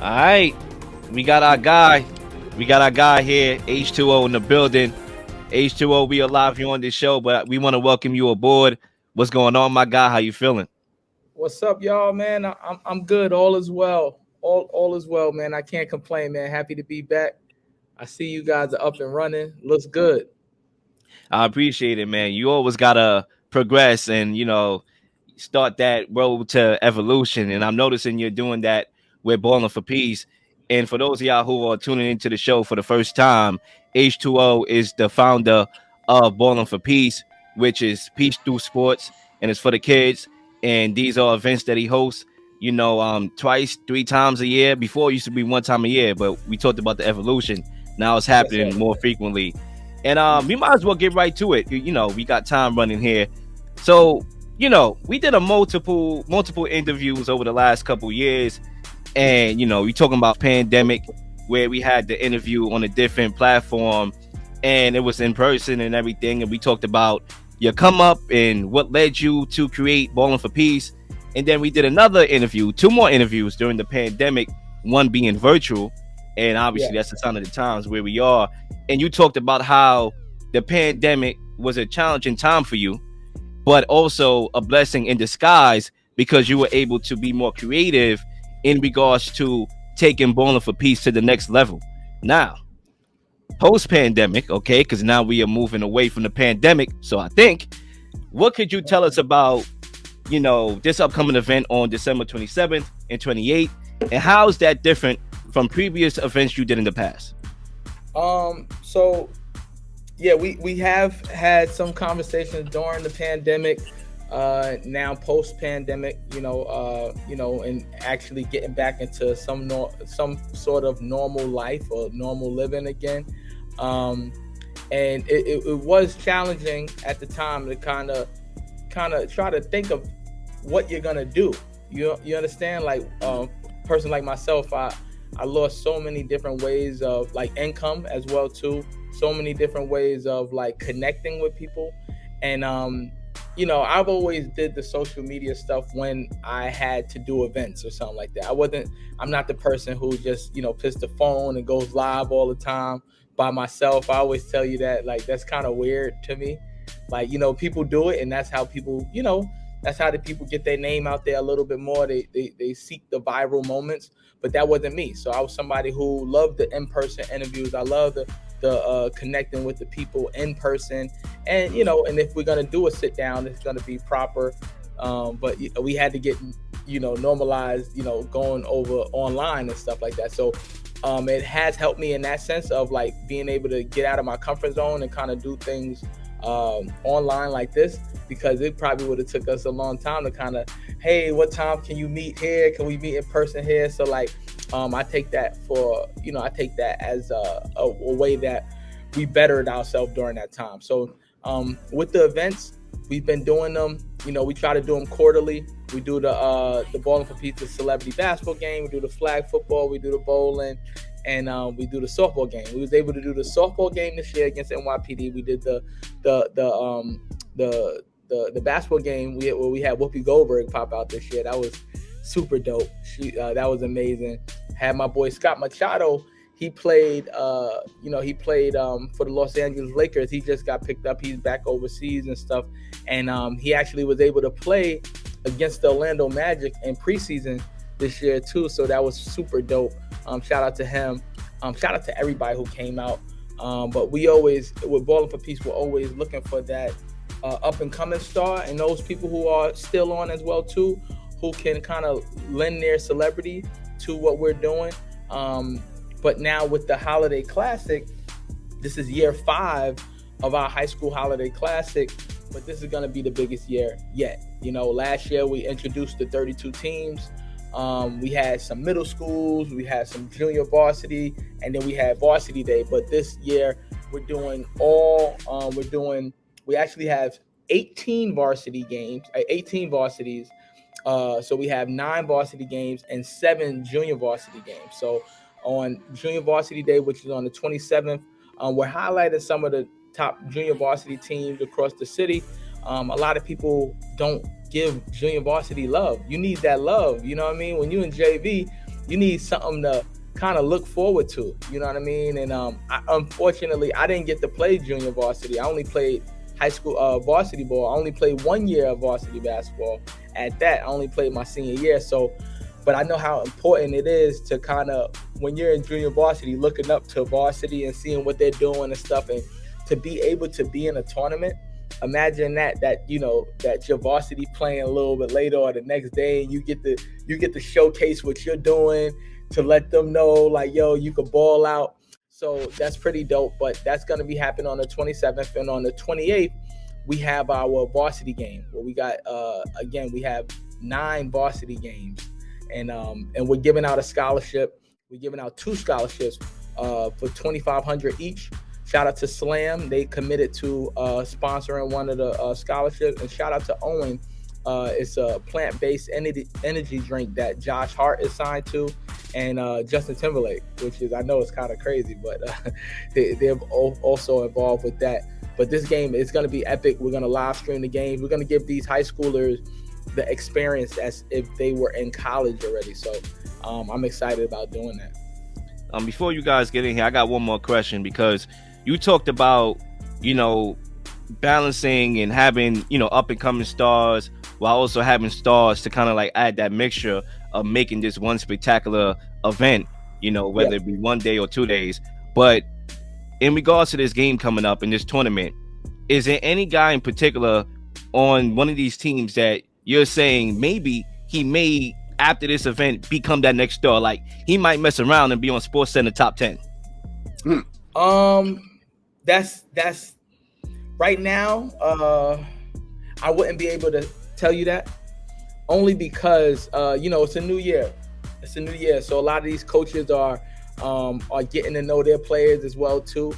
All right, we got our guy. We got our guy here, H2O in the building. H2O, we alive you on this show, but we want to welcome you aboard. What's going on, my guy? How you feeling? What's up, y'all, man? I'm good. All is well. All is well, man. I can't complain, man. Happy to be back. I see you guys are up and running. Looks good. I appreciate it, man. You always gotta progress and start that road to evolution. And I'm noticing you're doing that with Balling for Peace. And for those of y'all who are tuning into the show for the first time, H2O is the founder of Balling for Peace, which is Peace Through Sports, and it's for the kids. And these are events that he hosts, twice, three times a year. Before it used to be one time a year, but we talked about the evolution. Now it's Yes, sir. happening more frequently. And we might as well get right to it. We got time running here. So, we did a multiple interviews over the last couple years. And, we talking about pandemic where we had the interview on a different platform and it was in person and everything. And we talked about your come up and what led you to create Balling for Peace. And then we did another interview, two more interviews during the pandemic, one being virtual. And Yeah. obviously that's the sign of the times where we are. And you talked about how the pandemic was a challenging time for you, but also a blessing in disguise because you were able to be more creative in regards to taking Bowling for Peace to the next level. Now, post pandemic, okay, because now we are moving away from the pandemic. So I think, what could you tell us about, this upcoming event on December 27th and 28th? And how is that different from previous events you did in the past? So yeah, we have had some conversations during the pandemic. Now post pandemic, and actually getting back into some sort of normal life or normal living again. Um, and it was challenging at the time to kind of try to think of what you're gonna do. You understand? Like person like myself, I lost so many different ways of like income as well too. So many different ways of like connecting with people, and I've always did the social media stuff when I had to do events or something like that. I'm not the person who just picks the phone and goes live all the time by myself. I always tell you that, like, that's kind of weird to me. Like, people do it, and that's how people, that's how the people get their name out there a little bit more. They seek the viral moments, but that wasn't me. So I was somebody who loved the in-person interviews. I love the connecting with the people in person, and and if we're gonna do a sit down, it's gonna be proper. But we had to get normalized, going over online and stuff like that. So it has helped me in that sense of like being able to get out of my comfort zone and kind of do things online like this, because it probably would have took us a long time to kind of, hey, what time can you meet here? Can we meet in person here? So like, I take that I take that as a way that we bettered ourselves during that time. So with the events, we've been doing them. We try to do them quarterly. We do the Bowling for Pizza celebrity basketball game. We do the flag football. We do the bowling, and we do the softball game. We was able to do the softball game this year against NYPD. We did the basketball game where we had Whoopi Goldberg pop out this year. That was super dope. That was amazing. Had my boy Scott Machado. He played, for the Los Angeles Lakers. He just got picked up. He's back overseas and stuff, and he actually was able to play against the Orlando Magic in preseason this year too. So that was super dope. Shout out to him. Shout out to everybody who came out. But we always, with Balling for Peace, we're always looking for that up and coming star, and those people who are still on as well too, who can kind of lend their celebrity to what we're doing. But now with the Holiday Classic, this is year 5 of our high school Holiday Classic, but this is going to be the biggest year yet. Last year we introduced the 32 teams. We had some middle schools, we had some junior varsity, and then we had varsity day. But this year we're doing we actually have 18 varsity games, 18 varsities. So we have 9 varsity games and 7 junior varsity games. So on junior varsity day, which is on the 27th, we're highlighting some of the top junior varsity teams across the city. A lot of people don't give junior varsity love. You need that love. You know what I mean? When you in JV, need something to kind of look forward to. You know what I mean? And unfortunately, I didn't get to play junior varsity. I only played high school varsity ball. I only played 1 year of varsity basketball. At that, I only played my senior year. So, but I know how important it is to kind of, when you're in junior varsity, looking up to varsity and seeing what they're doing and stuff, and to be able to be in a tournament. Imagine that your varsity playing a little bit later or the next day, and you get to showcase what you're doing to let them know, like, yo, you could ball out. So that's pretty dope. But that's going to be happening on the 27th, and on the 28th we have our varsity game where we got again, we have 9 varsity games, and we're giving out a scholarship. We're giving out 2 scholarships for $2,500 each. Shout out to Slam. They committed to sponsoring one of the scholarships. And shout out to Owen. It's a plant-based energy drink that Josh Hart is signed to, and Justin Timberlake, which is, I know it's kind of crazy, but they're also involved with that. But this game is going to be epic. We're going to live stream the game. We're going to give these high schoolers the experience as if they were in college already. So I'm excited about doing that. Before you guys get in here, I got one more question, because you talked about, balancing and having, up and coming stars while also having stars to kind of like add that mixture of making this one spectacular event, whether it be 1 day or 2 days. But in regards to this game coming up in this tournament, is there any guy in particular on one of these teams that you're saying maybe he may, after this event, become that next star? Like, he might mess around and be on SportsCenter top 10. That's right now. I wouldn't be able to tell you that, only because it's a new year. It's a new year, so a lot of these coaches are getting to know their players as well too.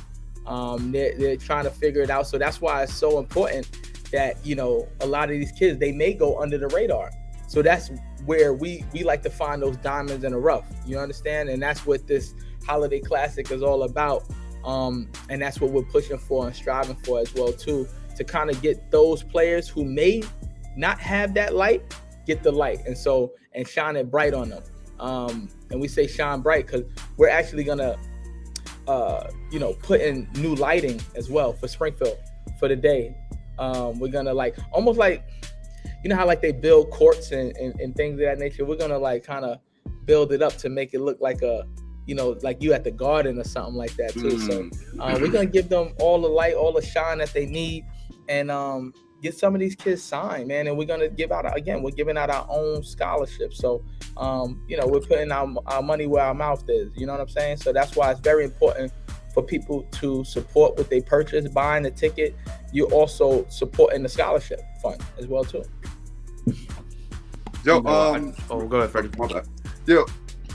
They're trying to figure it out. So that's why it's so important that a lot of these kids, they may go under the radar. So that's where we like to find those diamonds in the rough. You understand? And that's what this Holiday Classic is all about. And that's what we're pushing for and striving for as well too, to kind of get those players who may not have that light, get the light, and shine it bright on them. And we say shine bright because we're actually gonna put in new lighting as well for Springfield for the day. We're gonna almost like how like they build courts and things of that nature. We're gonna kind of build it up to make it look like a like you at the Garden or something like that too. So we're gonna give them all the light, all the shine that they need, and get some of these kids signed, man. And we're gonna we're giving out our own scholarships. So we're putting our money where our mouth is. You know what I'm saying? So that's why it's very important for people to support what they purchase, buying the ticket. You're also supporting the scholarship fund as well too. Yo, go ahead, Freddie. My bad. Yo,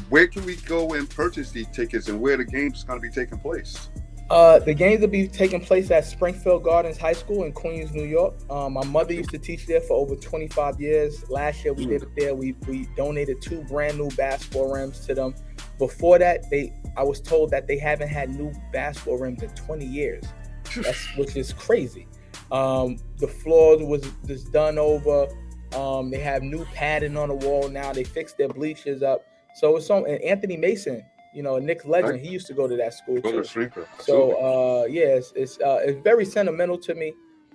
where can we go and purchase these tickets, and where the game's going to be taking place? The games will be taking place at Springfield Gardens High School in Queens, New York. My mother used to teach there for over 25 years. Last year we did it there. We donated 2 brand new basketball rims to them. Before that, I was told that they haven't had new basketball rims in 20 years, which is crazy. The floors was just done over. They have new padding on the wall now. They fixed their bleachers up. So it's and Anthony Mason, Nick's legend, he used to go to that school too. So it's very sentimental to me.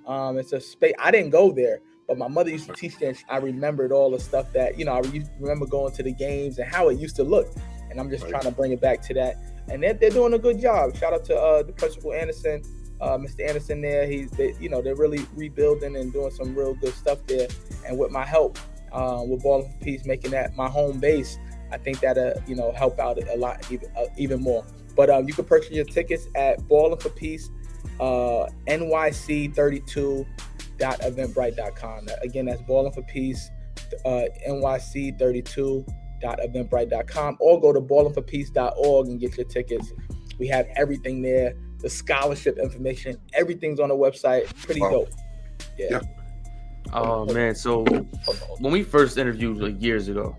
It's a space. I didn't go there, but my mother used to teach there. I remembered all the stuff that I remember going to the games and how it used to look. And I'm just trying to bring it back to that. And they're doing a good job. Shout out to the Principal Anderson, Mr. Anderson there. They're really rebuilding and doing some real good stuff there. And with my help, with Ballin' for Peace, making that my home base, I think that'll help out a lot even more. But you can purchase your tickets at Ballin' for Peace, NYC32.eventbrite.com. Again, that's Ballin' for Peace, NYC32.eventbrite.com, or go to ballinforpeace.org and get your tickets. We have everything there. The scholarship information, everything's on the website. Pretty dope. Yeah. Oh man, so when we first interviewed years ago,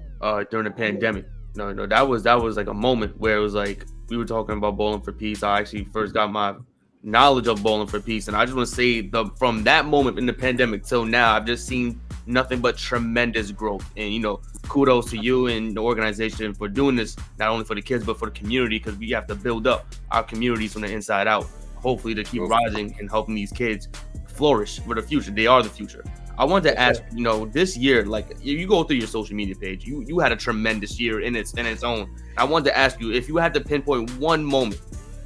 during the pandemic, that was like a moment where it was like we were talking about Ballin' for Peace. I actually first got my knowledge of Ballin' for Peace, and I just want to say from that moment in the pandemic till now, I've just seen nothing but tremendous growth. And kudos to you and the organization for doing this, not only for the kids, but for the community, because we have to build up our communities from the inside out, hopefully to keep rising and helping these kids flourish for the future. They are the future. I wanted to ask, this year, like you go through your social media page, you had a tremendous year in its own. I wanted to ask you, if you had to pinpoint one moment,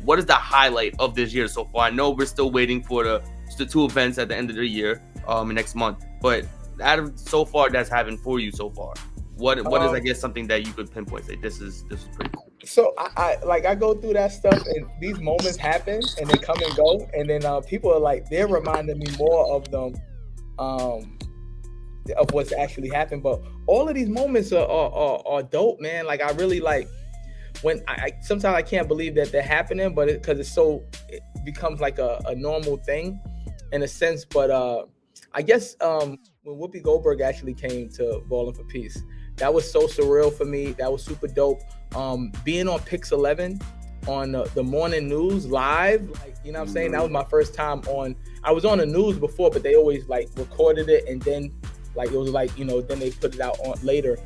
what is the highlight of this year so far? I know we're still waiting for the 2 events at the end of the year, next month, but out of so far that's happened for you so far, what is, I guess, something that you could pinpoint, say this is pretty cool? So I go through that stuff, and these moments happen and they come and go, and then people are like, they're reminding me more of them, of what's actually happened. But all of these moments are dope, man. Like I really like when I sometimes I can't believe that they're happening, but because it becomes like a normal thing in a sense. But I guess when Whoopi Goldberg actually came to Ballin' for Peace, that was so surreal for me. That was super dope. Being on Pix 11 on the morning news live, like, you know what I'm saying? That was my first time I was on the news before, but they always like recorded it, and then like it was like, then they put it out on later.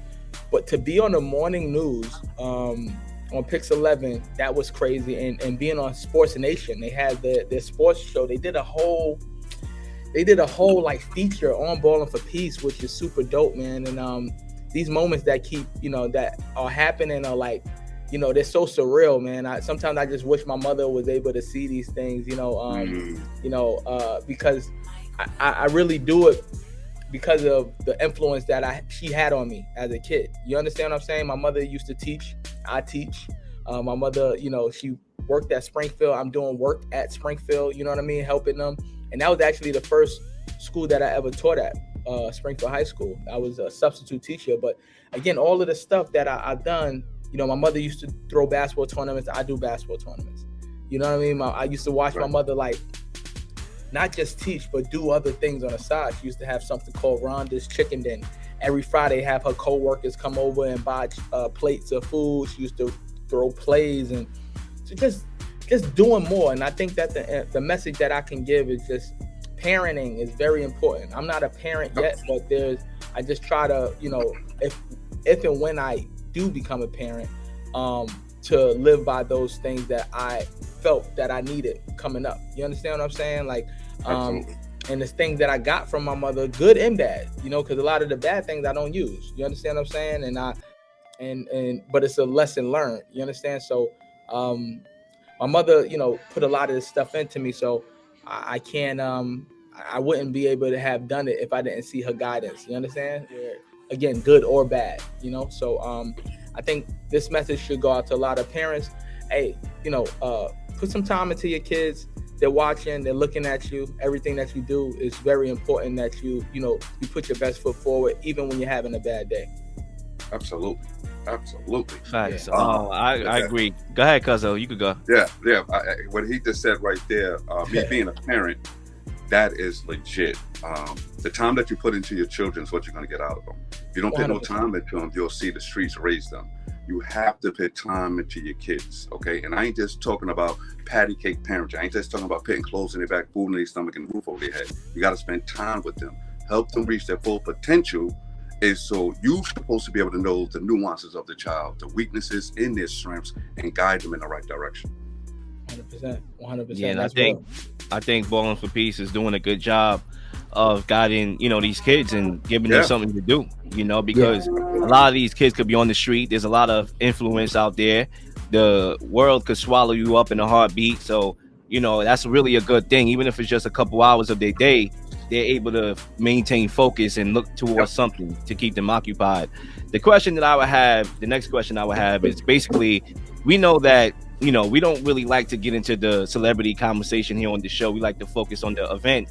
But to be on the morning news on Pix 11, that was crazy. And being on Sports Nation, they had their sports show. They did a whole like feature on Ballin' for Peace, which is super dope, man. And these moments that keep, that are happening are like, they're so surreal, man. Sometimes I just wish my mother was able to see these things, because I really do it because of the influence that she had on me as a kid. You understand what I'm saying? My mother used to teach. I teach. My mother, she worked at Springfield. I'm doing work at Springfield, you know what I mean? Helping them. And that was actually the first school that I ever taught at, Springfield High School. I was a substitute teacher. But again, all of the stuff that I've done, my mother used to throw basketball tournaments. I do basketball tournaments. You know what I mean? I used to watch my mother, like, not just teach, but do other things on the side. She used to have something called Rhonda's Chicken Den. Every Friday, have her co-workers come over and buy plates of food. She used to throw plays, and so just doing more. And I think that the message that I can give is just parenting is very important. I'm not a parent yet, but I just try to, if and when I do become a parent, to live by those things that I felt that I needed coming up. You understand what I'm saying? Like, and the things that I got from my mother, good and bad, because a lot of the bad things I don't use. You understand what I'm saying? But it's a lesson learned. You understand? So, my mother, put a lot of this stuff into me. So I can't, I wouldn't be able to have done it if I didn't see her guidance. You understand? Again, good or bad, So I think this message should go out to a lot of parents. Hey, put some time into your kids. They're watching, they're looking at you. Everything that you do is very important, that you put your best foot forward, even when you're having a bad day. Absolutely. Facts. Yeah. I agree. Go ahead, Cuzzo. You could go. Yeah. What he just said right there, me being a parent, that is legit. The time that you put into your children is what you're going to get out of them. If you don't put no time into them, you'll see the streets raise them. You have to put time into your kids, okay? And I ain't just talking about patty cake parenting. I ain't just talking about putting clothes in their back, food in their stomach, and roof over their head. You got to spend time with them. Help them reach their full potential. Is so you're supposed to be able to know the nuances of the child, the weaknesses in their strengths, and guide them in the right direction. 100%. Yeah, and I think Ballin' for Peace is doing a good job of guiding, these kids and giving them something to do, because a lot of these kids could be on the street. There's a lot of influence out there. The world could swallow you up in a heartbeat. So, that's really a good thing. Even if it's just a couple hours of their day, they're able to maintain focus and look towards something to keep them occupied. The next question I would have is basically, we know that, we don't really like to get into the celebrity conversation here on the show. We like to focus on the event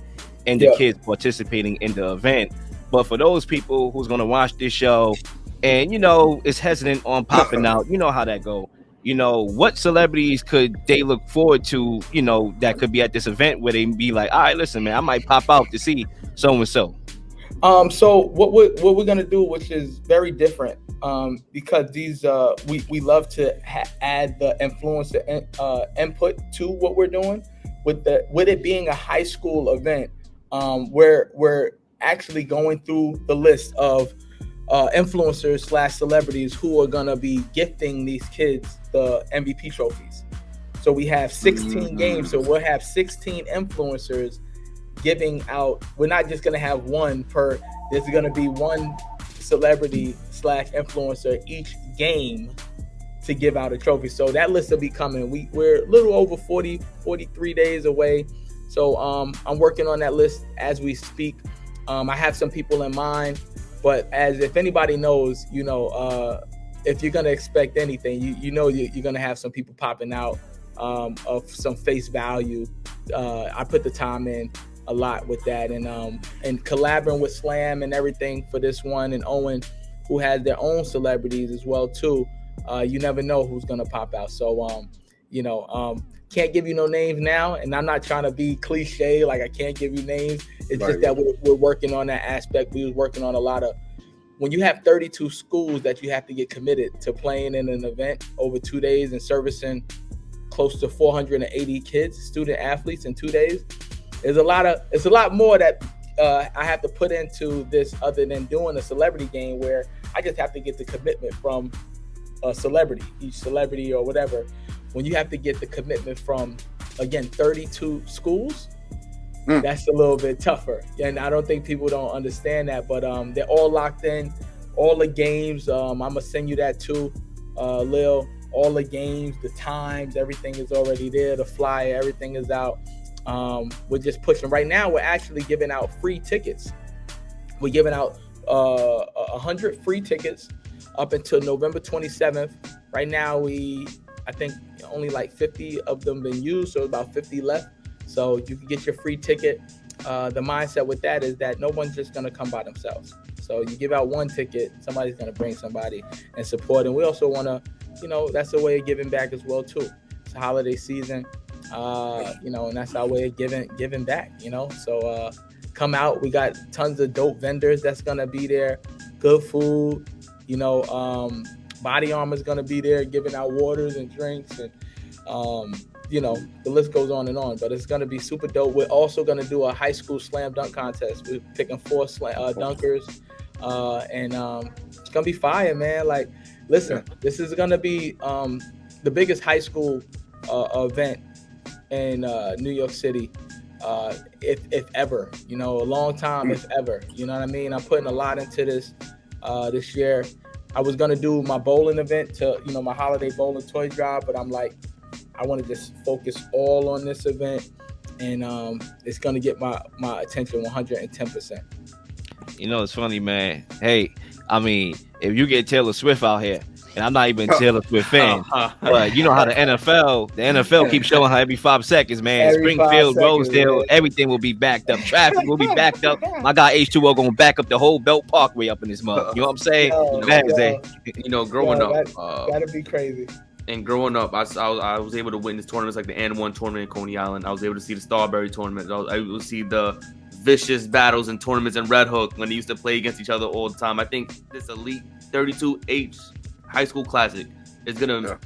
and the kids participating in the event. But for those people who's going to watch this show and, is hesitant on popping out, how that go. What celebrities could they look forward to, that could be at this event where they be like, all right, listen, man, I might pop out to see so-and-so. So what we're going to do, which is very different, because these, we love to add the influencer input to what we're doing with it being a high school event, where we're actually going through the list of influencers / celebrities who are gonna be gifting these kids the MVP trophies. So we have 16 games. So we'll have 16 influencers giving out. We're not just gonna have one per. There's gonna be one celebrity / influencer each game to give out a trophy. So that list will be coming. We're a little over 43 days away. So I'm working on that list as we speak. I have some people in mind, but as if anybody knows, if you're gonna expect anything, you're gonna have some people popping out of some face value. I put the time in a lot with that, and collaborating with Slam and everything for this one, and Owen, who has their own celebrities as well too. You never know who's gonna pop out. So can't give you no names now, and I'm not trying to be cliche, like I can't give you names. It's just that we're working on that aspect. We was working on a lot of, when you have 32 schools that you have to get committed to playing in an event over 2 days and servicing close to 480 kids, student athletes in 2 days. It's a lot more that I have to put into this other than doing a celebrity game where I just have to get the commitment from a celebrity, each celebrity or whatever. When you have to get the commitment from, again, 32 schools, that's a little bit tougher. And I don't think people don't understand that, but they're all locked in, all the games. I'm going to send you that too, Lil. All the games, the times, everything is already there. The flyer, everything is out. We're just pushing. Right now, we're actually giving out free tickets. We're giving out 100 free tickets up until November 27th. Right now, I think only like 50 of them been used, so about 50 left. So you can get your free ticket. The mindset with that is that no one's just gonna come by themselves. So you give out one ticket, somebody's gonna bring somebody and support. And we also wanna, that's a way of giving back as well too. It's a holiday season, and that's our way of giving back. So come out. We got tons of dope vendors that's gonna be there. Good food. Body Armor's gonna be there giving out waters and drinks, and the list goes on and on. But it's gonna be super dope. We're also gonna do a high school slam dunk contest. We're picking 4 dunkers, and it's gonna be fire, man. Like, listen, this is gonna be the biggest high school event in New York City, if ever. A long time, if ever. You know what I mean? I'm putting a lot into this this year. I was gonna do my bowling event to, my holiday bowling toy drive, but I'm like, I want to just focus all on this event, and it's gonna get my attention 110%. It's funny, man. Hey, I mean, if you get Taylor Swift out here, and I'm not even a Taylor Swift fan, but you know how the NFL keeps showing her every 5 seconds, man. Springfield, Rosedale, everything will be backed up. Traffic will be backed up. My guy H2O gonna back up the whole Belt Parkway up in this mug. You know what I'm saying? Growing up, that'd be crazy. And growing up, I was able to witness tournaments like the N1 tournament in Coney Island. I was able to see the Starberry tournament. I was able to see the vicious battles and tournaments in Red Hook when they used to play against each other all the time. I think this Elite 32H High School Classic is gonna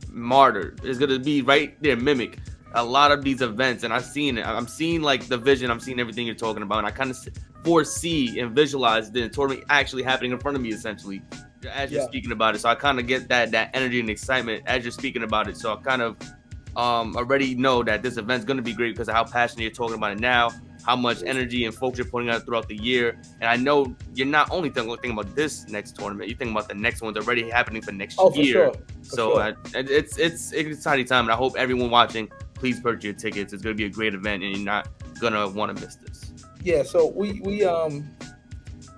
martyr. It's gonna be right there, mimic a lot of these events, and I've seen it. I'm seeing like the vision. I'm seeing everything you're talking about, and I kind of foresee and visualize the tournament actually happening in front of me, essentially, as you're speaking about it. So I kind of get that energy and excitement as you're speaking about it. So I kind of already know that this event's gonna be great because of how passionate you're talking about it now, how much energy and focus you're putting out throughout the year. And I know you're not only thinking about this next tournament, you're thinking about the next one's already happening for next year. It's an exciting time, and I hope everyone watching, please purchase your tickets. It's going to be a great event, and you're not going to want to miss this. Yeah, so we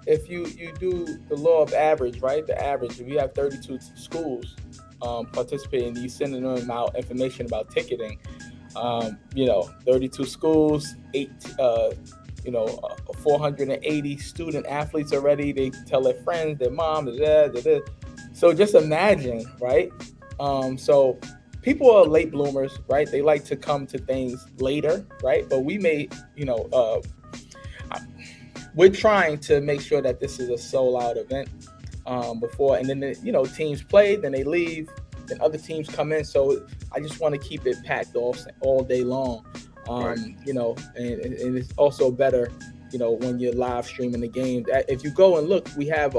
if you do the law of average, right? The average, if you have 32 schools participating, you sending them out information about ticketing. 32 schools, 480 student athletes already. They tell their friends, their mom, so just imagine, right? So people are late bloomers, right? They like to come to things later, right? But we may, we're trying to make sure that this is a sold-out event before, and then teams play, then they leave, then other teams come in. So I just want to keep it packed all day long, and it's also better, when you're live streaming the game. If you go and look, we have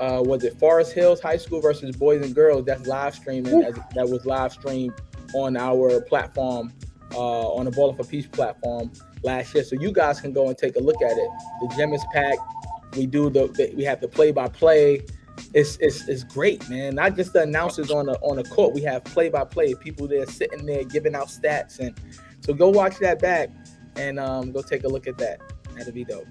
was it Forest Hills High School versus Boys and Girls? That's live streaming. That was live streamed on our platform, on the Ballin' for Peace platform last year. So you guys can go and take a look at it. The gym is packed. We have the play-by-play. It's great, man. Not just the announcers on the court. We have play-by-play people there sitting there giving out stats, and so go watch that back and go take a look at that. That'll be dope.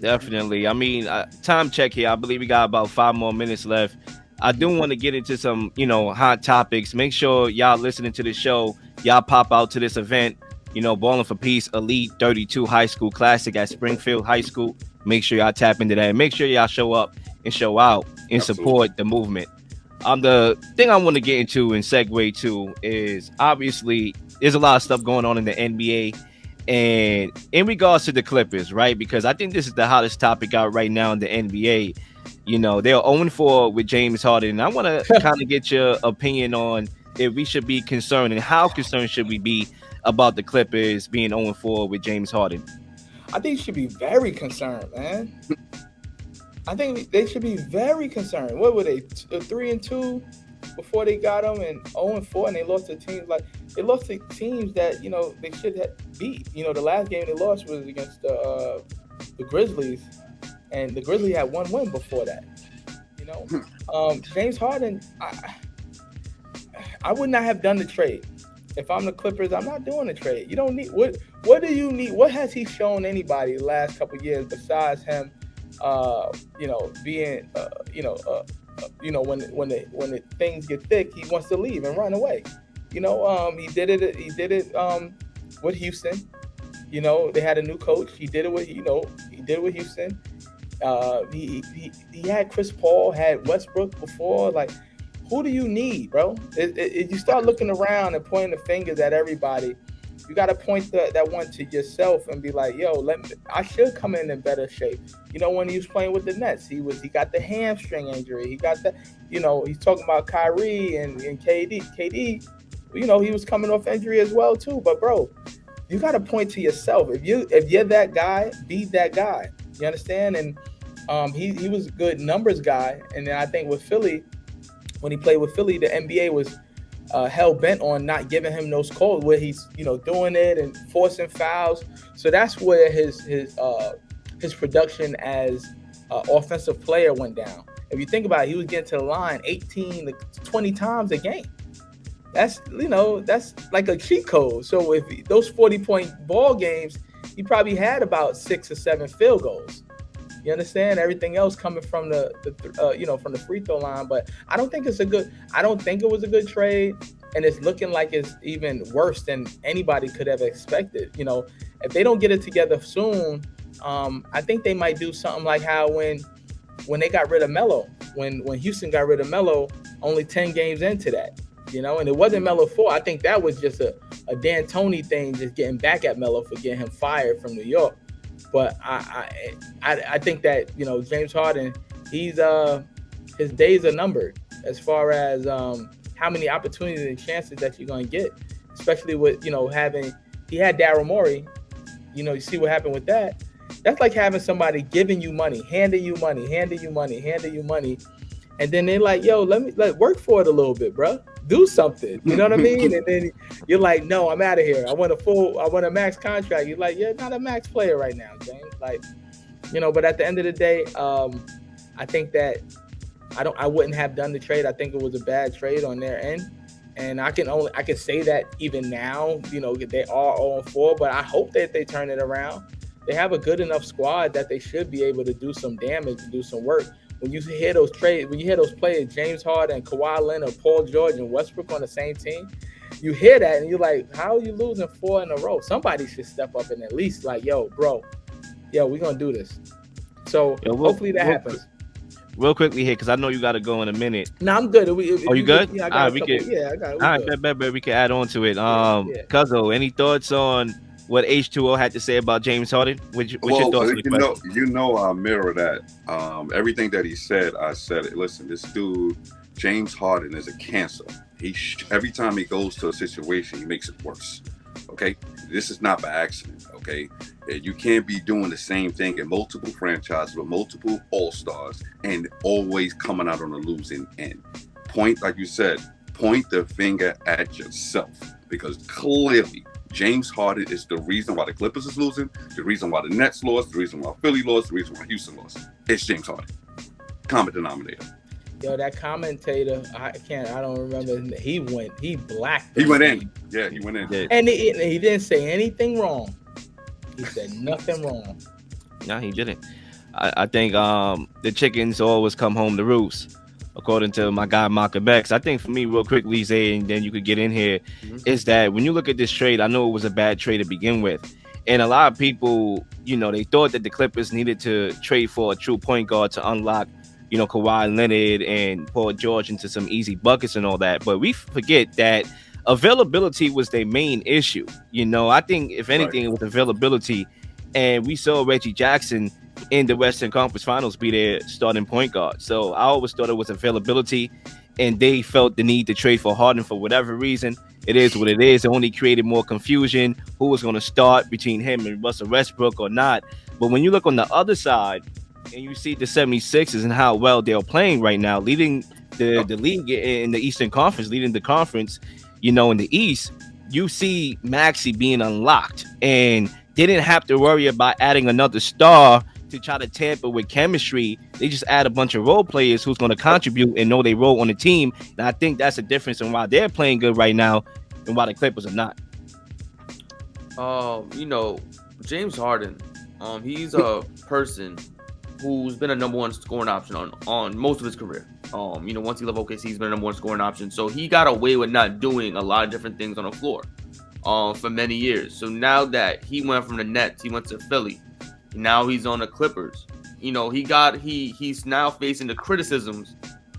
Definitely. I mean, time check here. I believe we got about 5 more minutes left. I do want to get into some, hot topics. Make sure y'all listening to the show. Y'all pop out to this event. Ballin' for Peace Elite 32 High School Classic at Springfield High School. Make sure y'all tap into that. And make sure y'all show up and show out and support the movement. The thing I want to get into and segue to is obviously there's a lot of stuff going on in the NBA. And in regards to the Clippers, right? Because I think this is the hottest topic out right now in the NBA. They're 0-4 with James Harden. And I want to kind of get your opinion on if we should be concerned and how concerned should we be about the Clippers being 0-4 with James Harden. I think you should be very concerned, man. I think they should be very concerned. What were they, 3-2 before they got them, and 0-4, and they lost to teams that they should have beat. The last game they lost was against the Grizzlies, and the Grizzlies had one win before that. James Harden, I would not have done the trade. If I'm the Clippers, I'm not doing the trade. You don't need what do you need? What has he shown anybody the last couple of years besides him being when the things get thick, he wants to leave and run away. He did it with Houston. They had a new coach. He did it with Houston. He had Chris Paul, had Westbrook before. Like, who do you need, bro? You start looking around and pointing the fingers at everybody. You got to point that one to yourself and be like, yo, I should come in better shape. When he was playing with the Nets, he got the hamstring injury. He got that, he's talking about Kyrie and KD. KD, he was coming off injury as well too. But bro, you got to point to yourself. If you're that guy, be that guy. You understand? And he was a good numbers guy. And then I think with Philly, when he played with Philly, the NBA was hell bent on not giving him those calls where he's doing it and forcing fouls. So that's where his production as offensive player went down. If you think about it, he was getting to the line 18 to 20 times a game. That's like a cheat code. So if those 40-point ball games, he probably had about 6 or 7 field goals. You understand? Everything else coming from the from the free throw line. But I don't think it was a good trade, and it's looking like it's even worse than anybody could have expected. If they don't get it together soon, I think they might do something like how when they got rid of Melo, when Houston got rid of Melo, only 10 games into that, and it wasn't Melo 4. I think that was just a D'Antoni thing, just getting back at Melo for getting him fired from New York. But I think that James Harden, his days are numbered as far as how many opportunities and chances that you're going to get, especially with he had Daryl Morey. You see what happened with that. That's like having somebody giving you money, handing you money, and then they're like, yo, let work for it a little bit, bro. Do something. You know what I mean? And then you're like, no, I'm out of here. I want a max contract. You're like, you're not a max player right now, James. Like, but at the end of the day, I think that I wouldn't have done the trade. I think it was a bad trade on their end. And I can say that even now, they are 0-4, but I hope that they turn it around. They have a good enough squad that they should be able to do some damage and do some work. When you hear those players, James Harden, Kawhi Leonard, Paul George, and Westbrook on the same team, you hear that and you're like, how are you losing 4 in a row? Somebody should step up and at least like, yo, bro, we're going to do this. So hopefully that happens. Real quickly here, because I know you got to go in a minute. No, I'm good. You good? Yeah, I got a couple. I got it. All right, bet we can add on to it. Cuzzo, any thoughts on what H2O had to say about James Harden? What's your thoughts on the question? I mirror that. Everything that he said, I said it. Listen, this dude, James Harden, is a cancer. Every time he goes to a situation, he makes it worse. Okay? this is not by accident, okay? You can't be doing the same thing in multiple franchises with multiple all-stars and always coming out on the losing end. Point, like you said, point the finger at yourself, because clearly James Harden is the reason why the Clippers is losing, the reason why the Nets lost, the reason why Philly lost, the reason why Houston lost. It's James Harden. Common denominator. Yo, that commentator, I don't remember. He blacked. He went in. Yeah, he went in. Yeah. And he didn't say anything wrong. He said nothing wrong. No, he didn't. I think the chickens always come home to roost, according to my guy Malcolm X. I think for me, real quickly, Zay, and then you could get in here, is that when you look at this trade, I know it was a bad trade to begin with. And a lot of people, they thought that the Clippers needed to trade for a true point guard to unlock, Kawhi Leonard and Paul George into some easy buckets and all that. But we forget that availability was their main issue. I think if anything, it was availability. And we saw Reggie Jackson in the Western Conference Finals be their starting point guard. So I always thought it was availability, and they felt the need to trade for Harden for whatever reason. It is what it is. It only created more confusion. Who was going to start between him and Russell Westbrook or not? But when you look on the other side and you see the 76ers and how well they're playing right now, leading the league in the Eastern Conference, leading the conference, in the East, you see Maxey being unlocked, and they didn't have to worry about adding another star to try to tamper with chemistry. They just add a bunch of role players who's going to contribute and know they role on the team. And I think that's the difference in why they're playing good right now and why the Clippers are not. James Harden, he's a person who's been a number one scoring option on most of his career. Once he left OKC, he's been a number one scoring option. So he got away with not doing a lot of different things on the floor for many years. So now that he went from the Nets, he went to Philly. Now he's on the Clippers. He's now facing the criticisms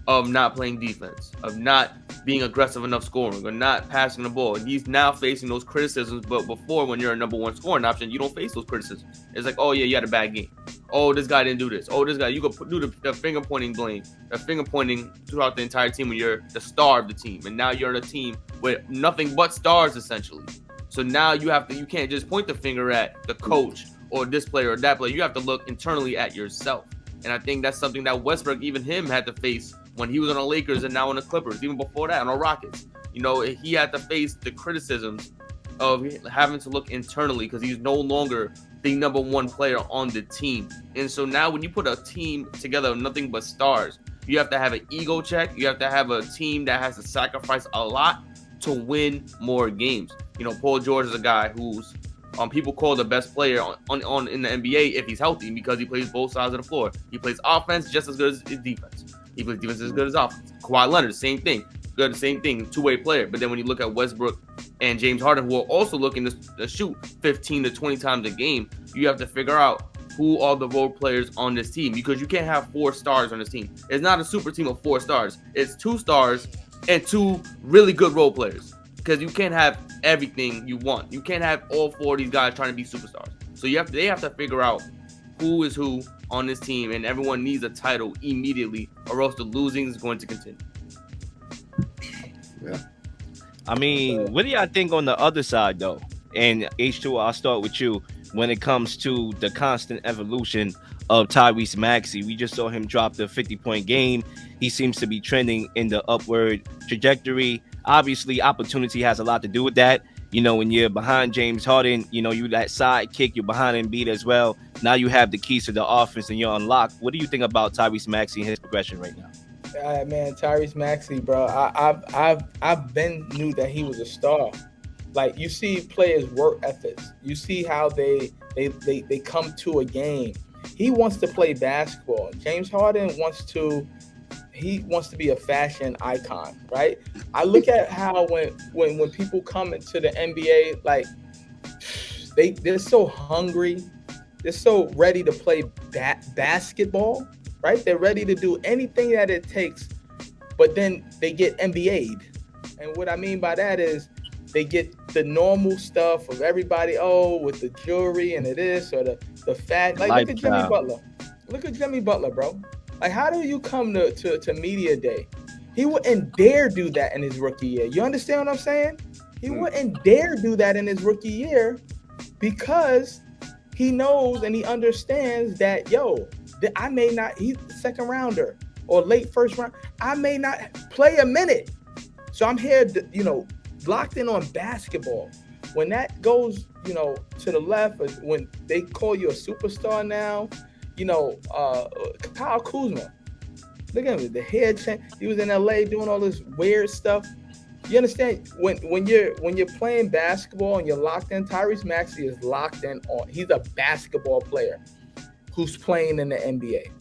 of not playing defense, of not being aggressive enough scoring, or not passing the ball. He's now facing those criticisms. But before, when you're a number one scoring option, you don't face those criticisms. It's like, oh yeah, you had a bad game. Oh, this guy didn't do this. Oh, this guy, you could do the finger pointing blame, the finger pointing throughout the entire team when you're the star of the team, and now you're on a team with nothing but stars essentially. So now you can't just point the finger at the coach or this player or that player. You have to look internally at yourself. And I think that's something that Westbrook, even him, had to face when he was on the Lakers and now on the Clippers, even before that on the Rockets. He had to face the criticisms of having to look internally because he's no longer the number one player on the team. And so now when you put a team together of nothing but stars, you have to have an ego check. You have to have a team that has to sacrifice a lot to win more games. Paul George is a guy who's people call the best player on in the NBA if he's healthy, because he plays both sides of the floor. He plays offense just as good as his defense. He plays defense as good as offense. Kawhi Leonard, same thing. Good, same thing, two-way player. But then when you look at Westbrook and James Harden, who are also looking to shoot 15 to 20 times a game, you have to figure out who are the role players on this team, because you can't have 4 stars on this team. It's not a super team of 4 stars. It's 2 stars and 2 really good role players, because you can't have everything you want. You can't have all 4 of these guys trying to be superstars. So they have to figure out who is who on this team, and everyone needs a title immediately, or else the losing is going to continue. Yeah. I mean, what do y'all think on the other side, though? And H2O, I'll start with you. When it comes to the constant evolution of Tyrese Maxey, we just saw him drop the 50-point game. He seems to be trending in the upward trajectory. Obviously, opportunity has a lot to do with that. When you're behind James Harden, you that sidekick, you're behind Embiid as well. Now you have the keys to the offense and you're unlocked. What do you think about Tyrese Maxey and his progression right now? Man, Tyrese Maxey, bro. I've been knew that he was a star. Like, you see players' work ethics. You see how they come to a game. He wants to play basketball. James Harden wants to be a fashion icon, right? I look at how when people come into the NBA, like they're so hungry, they're so ready to play basketball, right? They're ready to do anything that it takes, but then they get NBA'd. And what I mean by that is they get the normal stuff of everybody, with the jewelry and this or the fat. Like, look at Jimmy Butler. Look at Jimmy Butler, bro. Like, how do you come to media day? He wouldn't dare do that in his rookie year. You understand what I'm saying? He wouldn't dare do that in his rookie year because he knows and he understands that, I may not, he's the second rounder or late first round. I may not play a minute. So I'm here, locked in on basketball. When that goes, to the left, when they call you a superstar now, Kyle Kuzma, look at him, the hair change. He was in LA doing all this weird stuff. You understand? When you're playing basketball and you're locked in, Tyrese Maxey is locked in on. He's a basketball player who's playing in the NBA.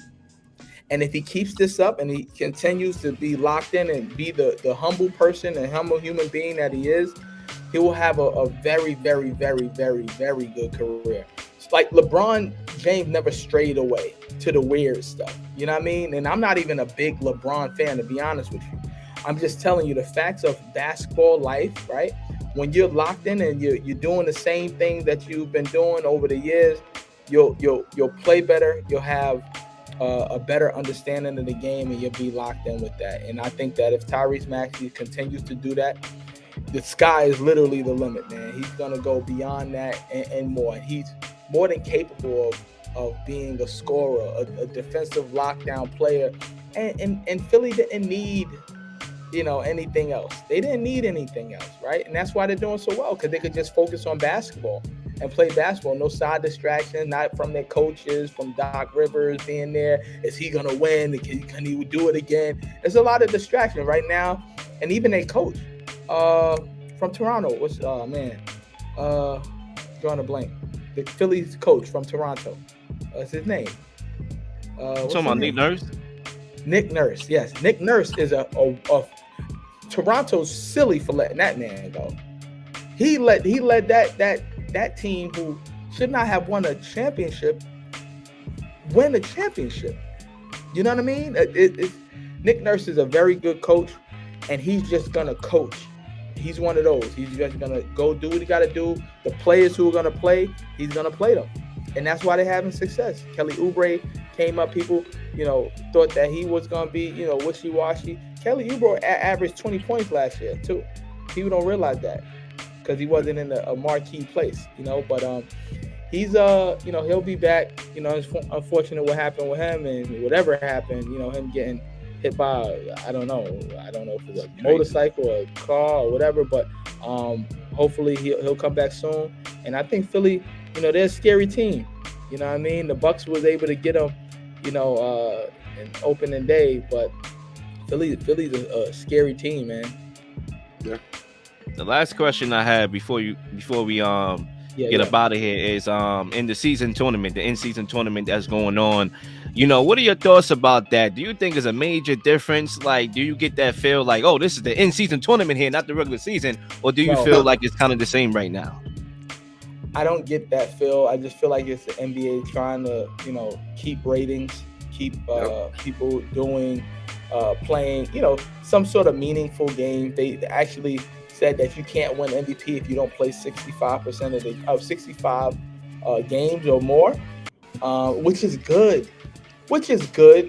And if he keeps this up and he continues to be locked in and be the humble person and humble human being that he is, he will have a very, very, very, very, very good career. It's like LeBron James never strayed away to the weird stuff. You know what I mean? And I'm not even a big LeBron fan, to be honest with you. I'm just telling you the facts of basketball life, right? When you're locked in and you're doing the same thing that you've been doing over the years, you'll play better. You'll have a better understanding of the game, and you'll be locked in with that. And I think that if Tyrese Maxey continues to do that, the sky is literally the limit, man. He's gonna go beyond that and more. He's more than capable of being a scorer, a defensive lockdown player. And Philly didn't need anything else. They didn't need anything else, right? And that's why they're doing so well, because they could just focus on basketball and play basketball. No side distraction, not from their coaches, from Doc Rivers being there. Is he gonna win? Can he do it again? There's a lot of distraction right now, and even their coach from Toronto. Drawing a blank. The Phillies coach from Toronto. What's his name? Talking about Nick Nurse. Nick Nurse, yes. Nick Nurse is a Toronto's silly for letting that man go. He led that team who should not have won a championship win a championship. You know what I mean? Nick Nurse is a very good coach, and he's just gonna coach. He's one of those. He's just gonna go do what he gotta do. The players who are gonna play, he's gonna play them, and that's why they're having success. Kelly Oubre came up. People, thought that he was gonna be, wishy-washy. Kelly Oubre averaged 20 points last year too. People don't realize that because he wasn't in a marquee place, But he's he'll be back. It's unfortunate what happened with him, and whatever happened, him getting hit by, I don't know if it's a motorcycle or a car or whatever, but hopefully he'll come back soon. And I think Philly, they're a scary team. You know what I mean? The Bucks was able to get them, in opening day, but Philly's a scary team, man. Yeah. The last question I had before we get up out of here is in the season tournament, the in-season tournament that's going on. What are your thoughts about that? Do you think it's a major difference? Like, do you get that feel like, oh, this is the in-season tournament here, not the regular season, or do you feel like it's kind of the same right now? I don't get that feel. I just feel like it's the NBA trying to, keep ratings, keep people doing, playing, some sort of meaningful game. They actually said that you can't win MVP if you don't play 65% of 65 games or more, which is good.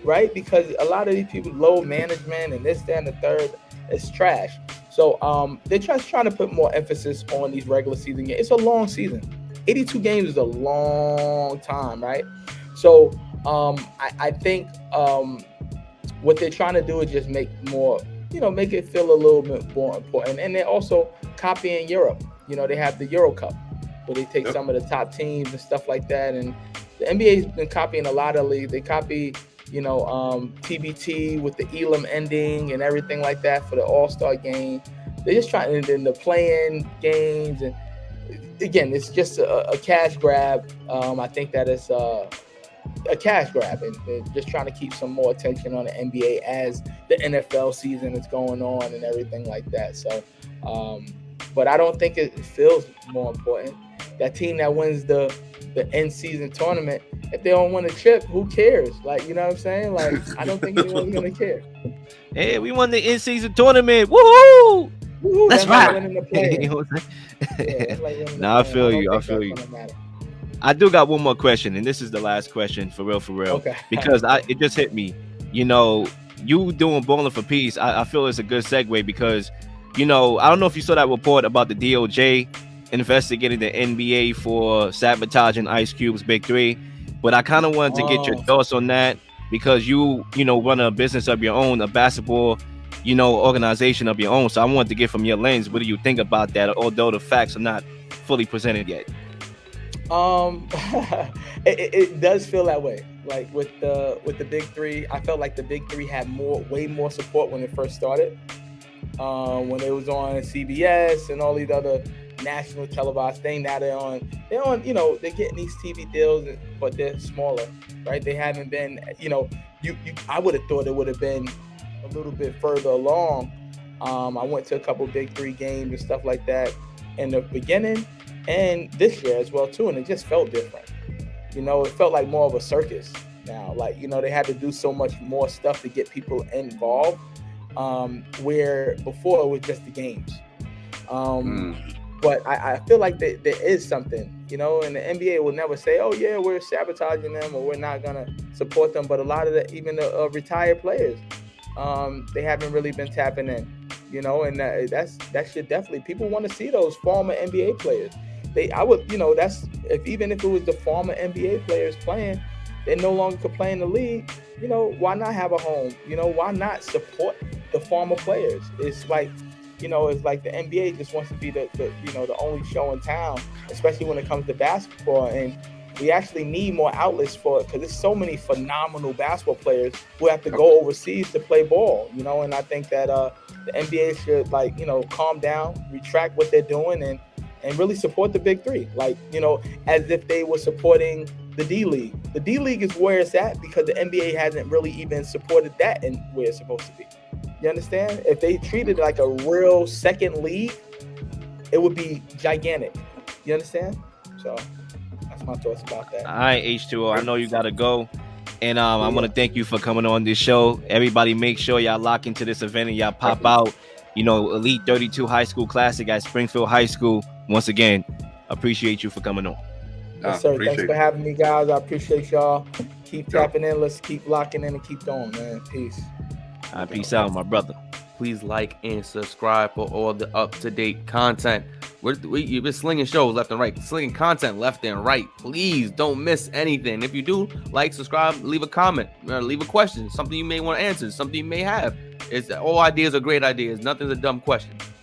Right? Because a lot of these people, low management and this, that, and the third, is trash. So they're just trying to put more emphasis on these regular season games. It's a long season. 82 games is a long time, right? So I think what they're trying to do is just make more, make it feel a little bit more important. And they're also copying Europe. They have the Euro Cup, where they take some of the top teams and stuff like that. And the NBA's been copying a lot of leagues. They copy, TBT with the Elam ending and everything like that for the All-Star game. They're just trying, and then the play-in games. And again, it's just a cash grab. I think that it's a cash grab, and they're just trying to keep some more attention on the NBA as the NFL season is going on and everything like that. So, but I don't think it feels more important. That team that wins the in-season tournament, if they don't win a chip, who cares? Like, you know what I'm saying? Like, I don't think anyone's gonna care. Hey, we won the in-season tournament. Woohoo! That's right. I feel you. I do got one more question, and this is the last question for real. Okay. Because it just hit me. You doing Bowling for Peace, I feel it's a good segue because I don't know if you saw that report about the DOJ investigating the NBA for sabotaging Ice Cube's Big Three, but I kind of wanted to get your thoughts on that because you run a business of your own, a basketball, organization of your own. So I wanted to get from your lens, what do you think about that? Although the facts are not fully presented yet. It does feel that way. Like with the Big Three, I felt like the Big Three had way more support when it first started. When it was on CBS and all these other national televised thing. Now they're on, they're getting these TV deals, but they're smaller, right? They haven't been, I would have thought it would have been a little bit further along. I went to a couple Big Three games and stuff like that in the beginning and this year as well too, and it just felt different. It felt like more of a circus now. Like, they had to do so much more stuff to get people involved, where before it was just the games. But I feel like there is something, and the NBA will never say, oh yeah, we're sabotaging them or we're not gonna support them. But a lot of even the retired players, they haven't really been tapping in, and that should definitely, people want to see those former NBA players. Even if it was the former NBA players playing, they no longer could play in the league. Why not have a home? Why not support the former players? It's like, it's like the NBA just wants to be the only show in town, especially when it comes to basketball. And we actually need more outlets for it because there's so many phenomenal basketball players who have to go overseas to play ball, and I think that the NBA should calm down, retract what they're doing, and really support the Big Three, as if they were supporting the D League. The D League is where it's at because the NBA hasn't really even supported that and where it's supposed to be. You understand? If they treated it like a real second league, it would be gigantic. You understand? So that's my thoughts about that. All right, H2O, I know you got to go. And I want to thank you for coming on this show. Everybody make sure y'all lock into this event and y'all pop out, Elite 32 High School Classic at Springfield High School. Once again, appreciate you for coming on. Yes, sir. Thanks for having me, guys. I appreciate y'all. Keep tapping in. Let's keep locking in and keep going, man. Peace. All right, peace out, my brother. Please like and subscribe for all the up-to-date content. You've been slinging shows left and right, slinging content left and right. Please don't miss anything. If you do, like, subscribe, leave a comment, leave a question, something you may want to answer, something you may have. All ideas are great ideas. Nothing's a dumb question.